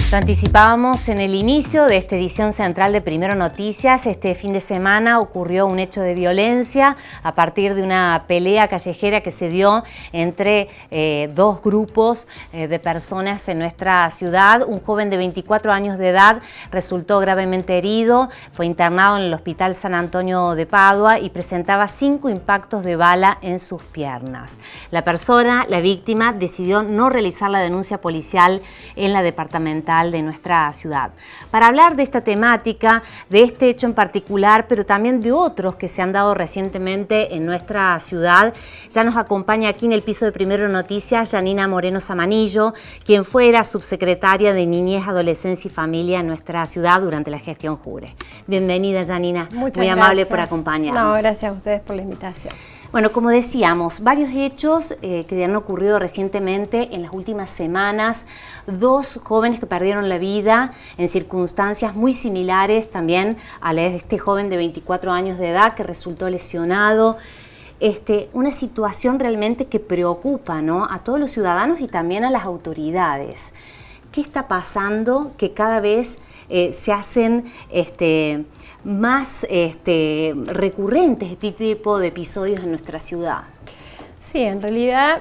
Lo anticipábamos en el inicio de esta edición central de Primero Noticias. Este fin de semana ocurrió un hecho de violencia a partir de una pelea callejera que se dio entre dos grupos de personas en nuestra ciudad. Un joven de 24 años de edad resultó gravemente herido, fue internado en el Hospital San Antonio de Padua y presentaba 5 impactos de bala en sus piernas. La víctima, decidió no realizar la denuncia policial en la departamental de nuestra ciudad. Para hablar de esta temática, de este hecho en particular, pero también de otros que se han dado recientemente en nuestra ciudad, ya nos acompaña aquí en el piso de Primero Noticias Yanina Moreno Samanillo, quien fuera subsecretaria de Niñez, Adolescencia y Familia en nuestra ciudad durante la gestión Jure. Bienvenida, Yanina. Muy amable por acompañarnos. No, gracias a ustedes por la invitación. Bueno, como decíamos, varios hechos que han ocurrido recientemente en las últimas semanas. 2 jóvenes que perdieron la vida en circunstancias muy similares también a la de este joven de 24 años de edad que resultó lesionado. Una situación realmente que preocupa, ¿no?, a todos los ciudadanos y también a las autoridades. ¿Qué está pasando que cada vez se hacen más recurrentes este tipo de episodios en nuestra ciudad? Sí, en realidad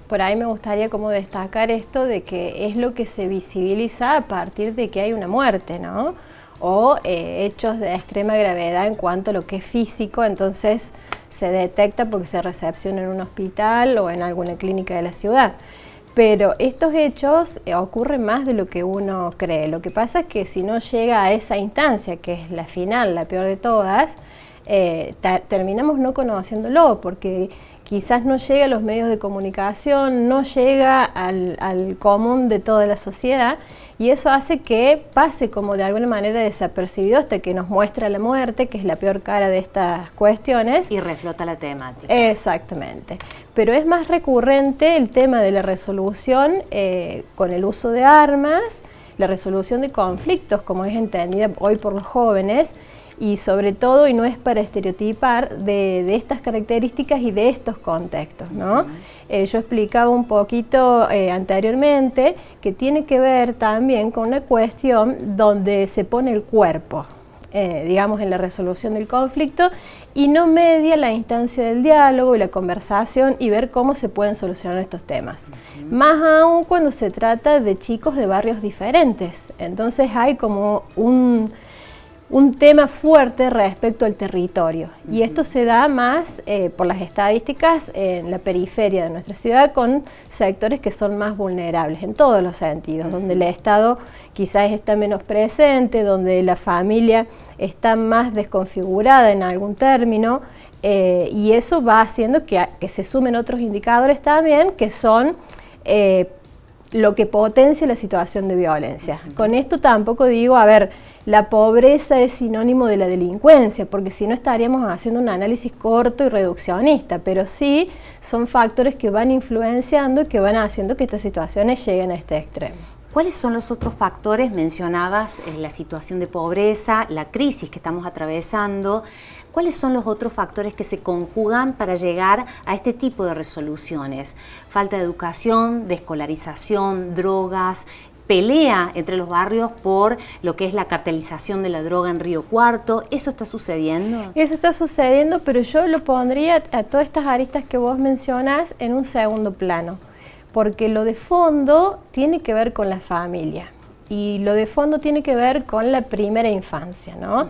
por ahí me gustaría como destacar esto de que es lo que se visibiliza a partir de que hay una muerte, ¿no? O hechos de extrema gravedad en cuanto a lo que es físico, entonces se detecta porque se recepciona en un hospital o en alguna clínica de la ciudad. Pero estos hechos ocurren más de lo que uno cree. Lo que pasa es que si no llega a esa instancia, que es la final, la peor de todas, terminamos no conociéndolo, porque quizás no llega a los medios de comunicación, no llega al común de toda la sociedad, y eso hace que pase como de alguna manera desapercibido hasta que nos muestra la muerte, que es la peor cara de estas cuestiones. Y reflota la temática. Exactamente. Pero es más recurrente el tema de la resolución con el uso de armas, la resolución de conflictos, como es entendida hoy por los jóvenes, y sobre todo, y no es para estereotipar, de estas características y de estos contextos, ¿no? Yo explicaba un poquito anteriormente que tiene que ver también con una cuestión donde se pone el cuerpo, digamos, en la resolución del conflicto, y no media la instancia del diálogo y la conversación y ver cómo se pueden solucionar estos temas. Más aún cuando se trata de chicos de barrios diferentes. Entonces hay como un tema fuerte respecto al territorio, y esto se da más por las estadísticas en la periferia de nuestra ciudad, con sectores que son más vulnerables en todos los sentidos, donde el Estado quizás está menos presente, donde la familia está más desconfigurada en algún término, y eso va haciendo que se sumen otros indicadores también, que son lo que potencia la situación de violencia. Con esto tampoco digo, a ver, la pobreza es sinónimo de la delincuencia, porque si no estaríamos haciendo un análisis corto y reduccionista, pero sí son factores que van influenciando y que van haciendo que estas situaciones lleguen a este extremo. ¿Cuáles son los otros factores? Mencionabas la situación de pobreza, la crisis que estamos atravesando. ¿Cuáles son los otros factores que se conjugan para llegar a este tipo de resoluciones? Falta de educación, de escolarización, drogas, pelea entre los barrios por lo que es la cartelización de la droga en Río Cuarto. ¿Eso está sucediendo? Eso está sucediendo, pero yo lo pondría a todas estas aristas que vos mencionás en un segundo plano, porque lo de fondo tiene que ver con la familia. Y lo de fondo tiene que ver con la primera infancia, ¿no?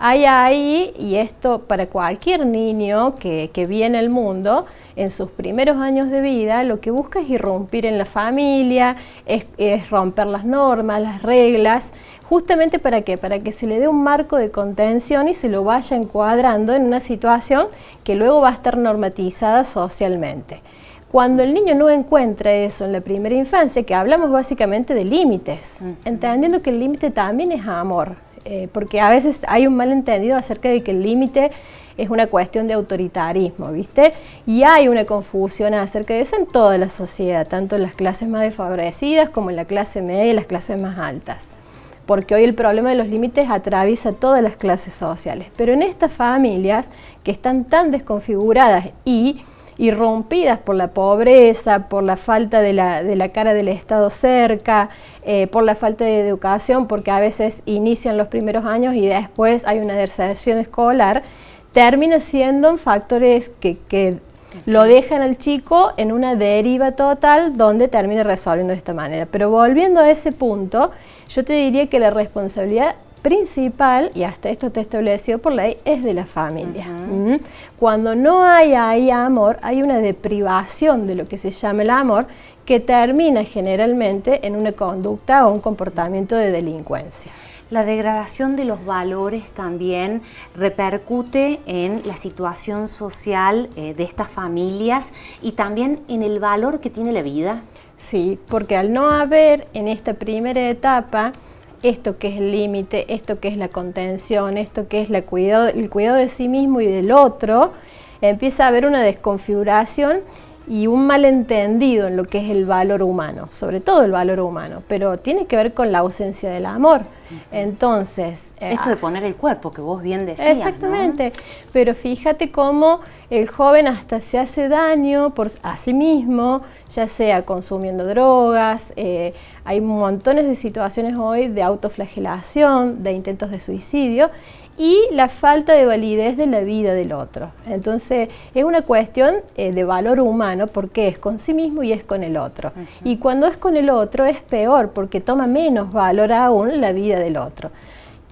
Hay ahí, y esto para cualquier niño que viene al mundo, en sus primeros años de vida, lo que busca es irrumpir en la familia, es romper las normas, las reglas, justamente ¿para qué? Para que se le dé un marco de contención y se lo vaya encuadrando en una situación que luego va a estar normatizada socialmente. Cuando el niño no encuentra eso en la primera infancia, que hablamos básicamente de límites, entendiendo que el límite también es amor, porque a veces hay un malentendido acerca de que el límite es una cuestión de autoritarismo, ¿viste? Y hay una confusión acerca de eso en toda la sociedad, tanto en las clases más desfavorecidas como en la clase media y las clases más altas. Porque hoy el problema de los límites atraviesa todas las clases sociales. Pero en estas familias que están tan desconfiguradas y irrumpidas por la pobreza, por la falta de la cara del Estado cerca, por la falta de educación, porque a veces inician los primeros años y después hay una deserción escolar, termina siendo factores que lo dejan al chico en una deriva total donde termina resolviendo de esta manera. Pero volviendo a ese punto, yo te diría que la responsabilidad principal, y hasta esto está establecido por ley, es de la familia. Cuando no hay ahí amor, hay una deprivación de lo que se llama el amor, que termina generalmente en una conducta o un comportamiento de delincuencia. La degradación de los valores también repercute en la situación social de estas familias y también en el valor que tiene la vida. Sí, porque al no haber en esta primera etapa esto que es el límite, esto que es la contención, esto que es el cuidado de sí mismo y del otro, empieza a haber una desconfiguración y un malentendido en lo que es el valor humano, sobre todo el valor humano, pero tiene que ver con la ausencia del amor. Entonces, esto de poner el cuerpo, que vos bien decías, exactamente, ¿no? Pero fíjate cómo el joven hasta se hace daño a sí mismo, ya sea consumiendo drogas, hay montones de situaciones hoy de autoflagelación, de intentos de suicidio, y la falta de validez de la vida del otro. Entonces es una cuestión de valor humano, porque es con sí mismo y es con el otro. Y cuando es con el otro es peor, porque toma menos valor aún la vida del otro.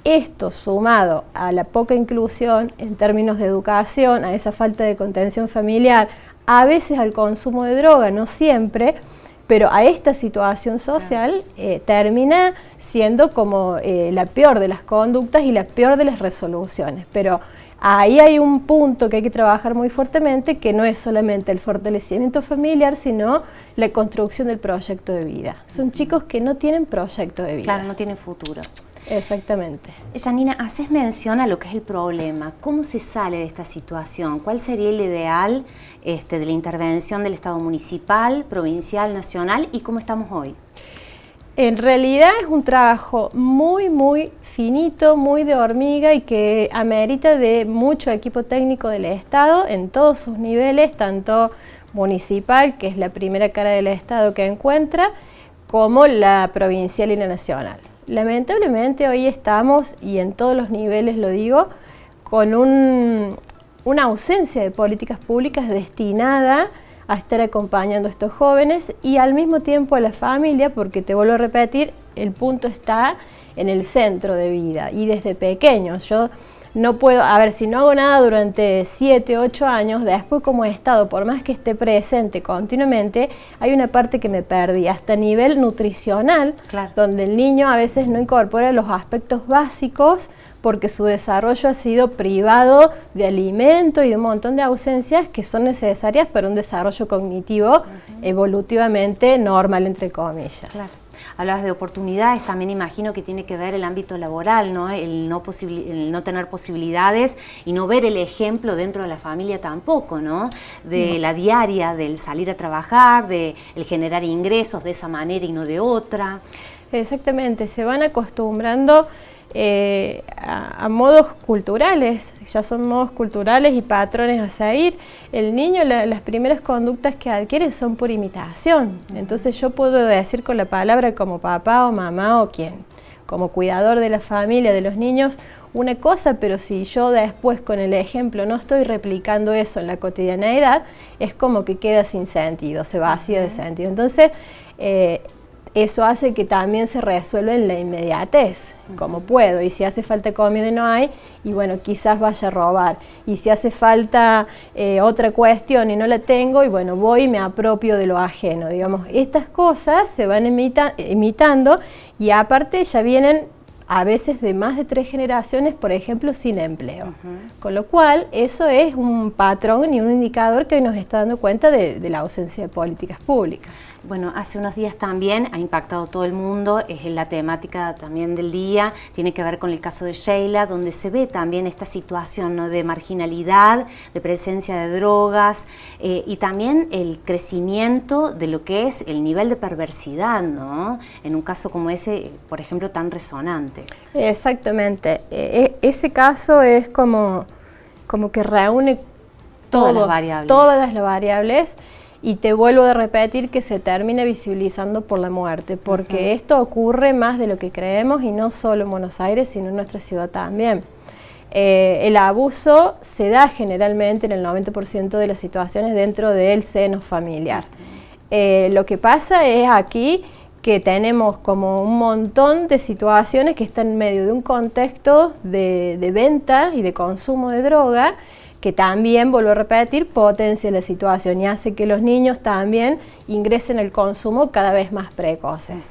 Esto sumado a la poca inclusión en términos de educación, a esa falta de contención familiar, a veces al consumo de droga, no siempre, pero a esta situación social termina siendo como la peor de las conductas y la peor de las resoluciones. Pero ahí hay un punto que hay que trabajar muy fuertemente, que no es solamente el fortalecimiento familiar, sino la construcción del proyecto de vida. Son chicos que no tienen proyecto de vida. Claro, no tienen futuro. Exactamente. Janina, haces mención a lo que es el problema. ¿Cómo se sale de esta situación? ¿Cuál sería el ideal de la intervención del Estado municipal, provincial, nacional y cómo estamos hoy? En realidad es un trabajo muy finito, muy de hormiga y que amerita de mucho equipo técnico del Estado en todos sus niveles, tanto municipal, que es la primera cara del Estado que encuentra, como la provincial y la nacional. Lamentablemente hoy estamos, y en todos los niveles lo digo, con una ausencia de políticas públicas destinada a estar acompañando a estos jóvenes y al mismo tiempo a la familia, porque te vuelvo a repetir, el punto está en el centro de vida y desde pequeños. Yo no puedo, a ver, si no hago nada durante 7, 8 años, después como Estado, por más que esté presente continuamente, hay una parte que me perdí, hasta a nivel nutricional, claro, donde el niño a veces no incorpora los aspectos básicos porque su desarrollo ha sido privado de alimento y de un montón de ausencias que son necesarias para un desarrollo cognitivo evolutivamente normal, entre comillas. Claro. Hablabas de oportunidades, también imagino que tiene que ver el ámbito laboral, ¿no? El no tener posibilidades y no ver el ejemplo dentro de la familia tampoco, ¿no? De la diaria, del salir a trabajar, del generar ingresos de esa manera y no de otra. Exactamente, se van acostumbrando a modos culturales, ya son modos culturales y patrones a seguir. El niño, las primeras conductas que adquiere son por imitación. Entonces yo puedo decir con la palabra como papá o mamá o quien, como cuidador de la familia, de los niños, una cosa, pero si yo después con el ejemplo no estoy replicando eso en la cotidianeidad, es como que queda sin sentido, se vacía de sentido. Entonces eso hace que también se resuelva en la inmediatez, como puedo, y si hace falta comida y no hay, y bueno, quizás vaya a robar, y si hace falta otra cuestión y no la tengo, y bueno, voy y me apropio de lo ajeno, digamos. Estas cosas se van imitando, y aparte ya vienen a veces de más de 3 generaciones, por ejemplo, sin empleo. Con lo cual, eso es un patrón y un indicador que nos está dando cuenta de la ausencia de políticas públicas. Bueno, hace unos días también ha impactado todo el mundo, es la temática también del día, tiene que ver con el caso de Sheila, donde se ve también esta situación, ¿no?, de marginalidad, de presencia de drogas y también el crecimiento de lo que es el nivel de perversidad, ¿no?, en un caso como ese, por ejemplo, tan resonante. Exactamente, ese caso es como que reúne todas las variables. Todas las variables. Y te vuelvo a repetir que se termina visibilizando por la muerte, porque esto ocurre más de lo que creemos y no solo en Buenos Aires, sino en nuestra ciudad también. El abuso se da generalmente en el 90% de las situaciones dentro del seno familiar. Lo que pasa es aquí que tenemos como un montón de situaciones que están en medio de un contexto de venta y de consumo de droga, que también, vuelvo a repetir, potencia la situación y hace que los niños también ingresen al consumo cada vez más precoces.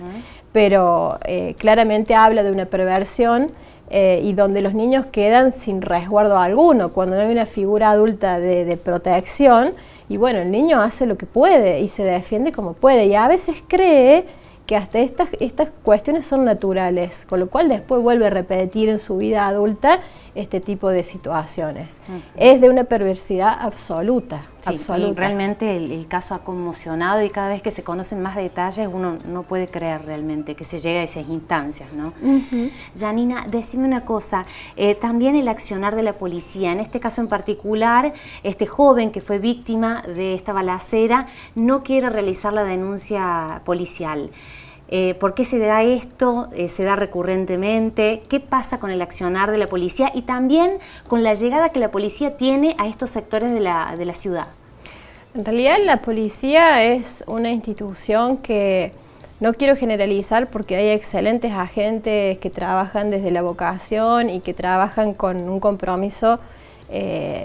Pero claramente habla de una perversión y donde los niños quedan sin resguardo alguno, cuando no hay una figura adulta de protección, y bueno, el niño hace lo que puede y se defiende como puede, y a veces cree que hasta estas cuestiones son naturales, con lo cual después vuelve a repetir en su vida adulta este tipo de situaciones. Es de una perversidad absoluta. Sí, absoluta. Realmente el caso ha conmocionado y cada vez que se conocen más detalles uno no puede creer realmente que se llegue a esas instancias, ¿no? Janina, decime una cosa, también el accionar de la policía, en este caso en particular, este joven que fue víctima de esta balacera no quiere realizar la denuncia policial. ¿Por qué se da esto? ¿Se da recurrentemente? ¿Qué pasa con el accionar de la policía? Y también con la llegada que la policía tiene a estos sectores de la ciudad. En realidad la policía es una institución que no quiero generalizar porque hay excelentes agentes que trabajan desde la vocación y que trabajan con un compromiso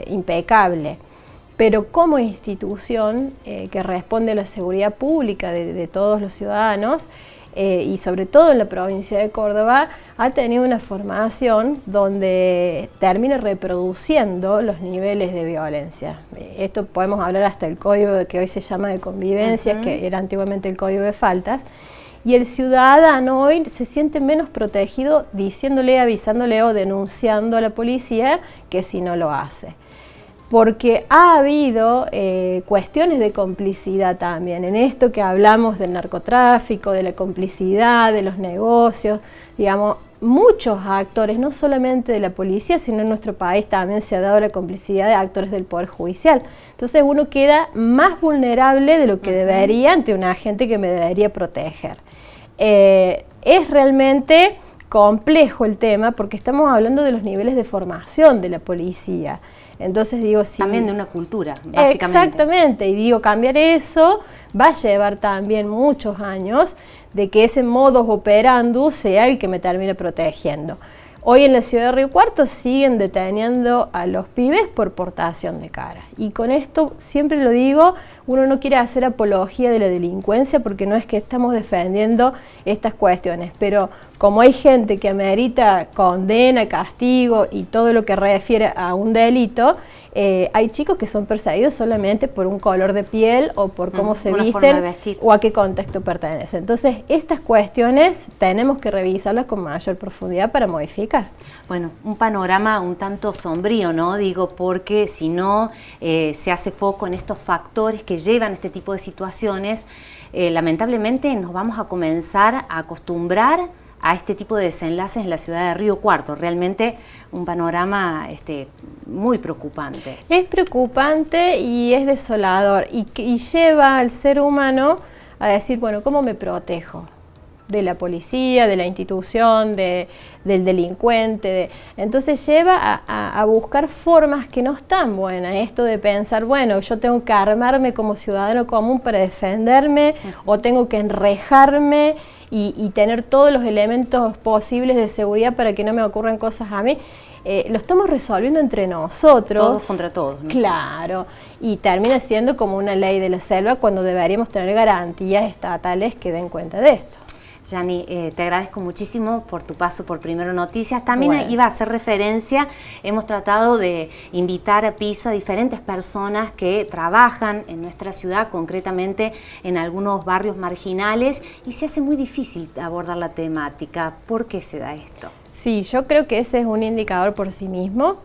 impecable. Pero como institución que responde a la seguridad pública de todos los ciudadanos, y sobre todo en la provincia de Córdoba, ha tenido una formación donde termina reproduciendo los niveles de violencia. Esto podemos hablar hasta el código que hoy se llama de convivencia, que era antiguamente el código de faltas, y el ciudadano hoy se siente menos protegido diciéndole, avisándole o denunciando a la policía que si no lo hace. Porque ha habido cuestiones de complicidad también, en esto que hablamos del narcotráfico, de la complicidad, de los negocios, digamos, muchos actores, no solamente de la policía, sino en nuestro país también se ha dado la complicidad de actores del Poder Judicial. Entonces uno queda más vulnerable de lo que debería ante un agente que me debería proteger. Es realmente complejo el tema porque estamos hablando de los niveles de formación de la policía. Entonces digo, sí, también de una cultura, básicamente. Exactamente, y digo, cambiar eso va a llevar también muchos años de que ese modus operandi sea el que me termine protegiendo. Hoy en la ciudad de Río Cuarto siguen deteniendo a los pibes por portación de cara. Y con esto, siempre lo digo, uno no quiere hacer apología de la delincuencia porque no es que estamos defendiendo estas cuestiones, pero como hay gente que amerita condena, castigo y todo lo que refiere a un delito, hay chicos que son perseguidos solamente por un color de piel o por cómo se visten o a qué contexto pertenecen. Entonces, estas cuestiones tenemos que revisarlas con mayor profundidad para modificar. Bueno, un panorama un tanto sombrío, ¿no? Digo, porque si no se hace foco en estos factores que llevan a este tipo de situaciones, lamentablemente nos vamos a comenzar a acostumbrar a este tipo de desenlaces en la ciudad de Río Cuarto. Realmente un panorama muy preocupante. Es preocupante y es desolador y lleva al ser humano a decir, bueno, ¿cómo me protejo? De la policía, de la institución, del delincuente. Entonces lleva a buscar formas que no están buenas. Esto de pensar, bueno, yo tengo que armarme como ciudadano común para defenderme o tengo que enrejarme y tener todos los elementos posibles de seguridad para que no me ocurran cosas a mí. Lo estamos resolviendo entre nosotros. Todos contra todos, ¿no? Claro, y termina siendo como una ley de la selva cuando deberíamos tener garantías estatales que den cuenta de esto. Yani, te agradezco muchísimo por tu paso por Primero Noticias. También iba a hacer referencia, hemos tratado de invitar a piso a diferentes personas que trabajan en nuestra ciudad, concretamente en algunos barrios marginales, y se hace muy difícil abordar la temática. ¿Por qué se da esto? Sí, yo creo que ese es un indicador por sí mismo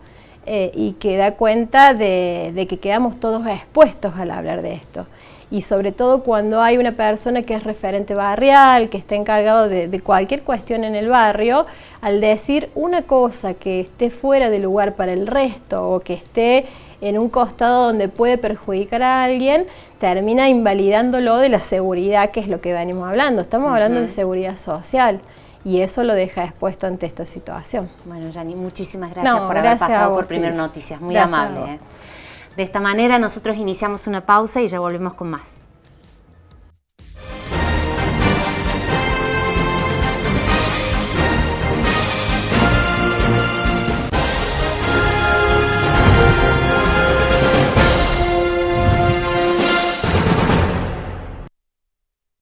y que da cuenta de que quedamos todos expuestos al hablar de esto. Y sobre todo cuando hay una persona que es referente barrial, que está encargado de cualquier cuestión en el barrio, al decir una cosa que esté fuera de lugar para el resto o que esté en un costado donde puede perjudicar a alguien, termina invalidándolo de la seguridad, que es lo que venimos hablando. Estamos hablando de seguridad social y eso lo deja expuesto ante esta situación. Bueno, Yani, muchísimas gracias por haber pasado por Primero Noticias, muy amable. De esta manera nosotros iniciamos una pausa y ya volvemos con más.